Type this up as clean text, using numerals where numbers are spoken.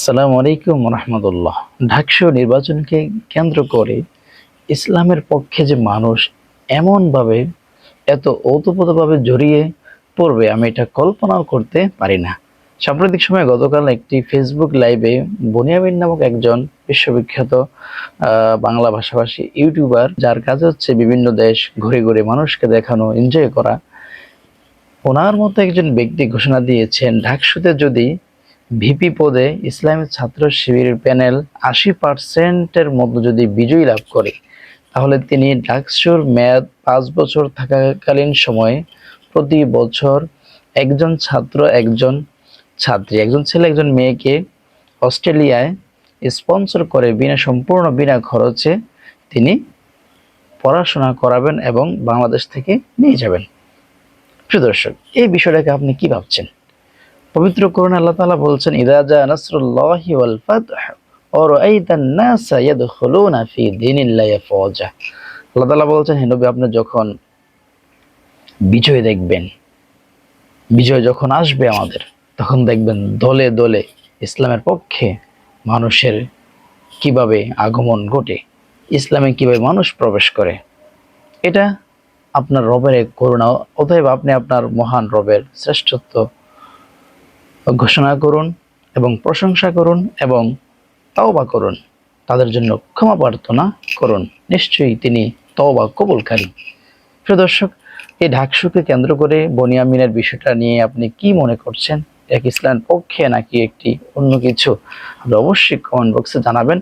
আসসালামু আলাইকুম রহমতুল্লাহ। ডাকসু নির্বাচনকে কেন্দ্র করে ইসলামের পক্ষে যে মানুষ এমনভাবে এত ওতপ্রোতভাবে জড়িয়ে পড়বে, আমি এটা কল্পনাও করতে পারি না। সাম্প্রতিক সময়ে গতকাল একটি ফেসবুক লাইভে বুনিয়ামিন নামক একজন বিশ্ববিখ্যাত বাংলা ভাষাভাষী ইউটিউবার, যার কাজ হচ্ছে বিভিন্ন দেশ ঘুরে ঘুরে মানুষকে দেখানো, এনজয় করা, ওনার মতো একজন ব্যক্তি ঘোষণা দিয়েছেন ডাকসুতে যদি ভিপি পদে ইসলামী ছাত্র শিবিরের প্যানেল ৮০%-এর মধ্যে যদি বিজয়ী লাভ করে, তাহলে তিনি ডাকসুর মেয়াদ ৫ বছর থাকাকালীন সময়ে প্রতি বছর একজন ছাত্র, একজন ছাত্রী, একজন ছেলে, একজন মেয়েকে অস্ট্রেলিয়ায় স্পন্সর করে সম্পূর্ণ বিনা খরচে তিনি পড়াশোনা করাবেন এবং বাংলাদেশ থেকে নিয়ে যাবেন। প্রিয় দর্শক, এই বিষয়টাকে আপনি কি ভাবছেন? পবিত্র কোরআনে আল্লাহ তাআলা বলছেন, ইযা জা নাসরুল্লাহি ওয়াল ফাতহ ওয়া রাআইতান নাসা ইয়াদখুলুনা ফি দীনিল্লাহি আফওয়াজা। আল্লাহ তাআলা বলছেন, হে নবী, আপনি যখন বিজয় দেখবেন, বিজয় যখন আসবে আমাদের, তখন দেখবেন দলে দলে ইসলামের পক্ষে মানুষের কিভাবে আগমন ঘটে, ইসলামে কিভাবে মানুষ প্রবেশ করে। এটা আপনার রবের এক করুণা। অতএব আপনি আপনার মহান রবের শ্রেষ্ঠত্ব ঘোষণা করুন এবং প্রশংসা করুন এবং তওবা করুন, তাদের জন্য ক্ষমা প্রার্থনা করুন। নিশ্চয়ই তিনি তওবা কবুলকারী। প্রিয় দর্শক, এই ডাকসুকে কেন্দ্র করে বুনিয়ামিনের বিষয়টা নিয়ে আপনি কি মনে করছেন? এক ইসলামের পক্ষে নাকি একটি অন্য কিছু? আপনি অবশ্যই কমেন্ট বক্সে জানাবেন।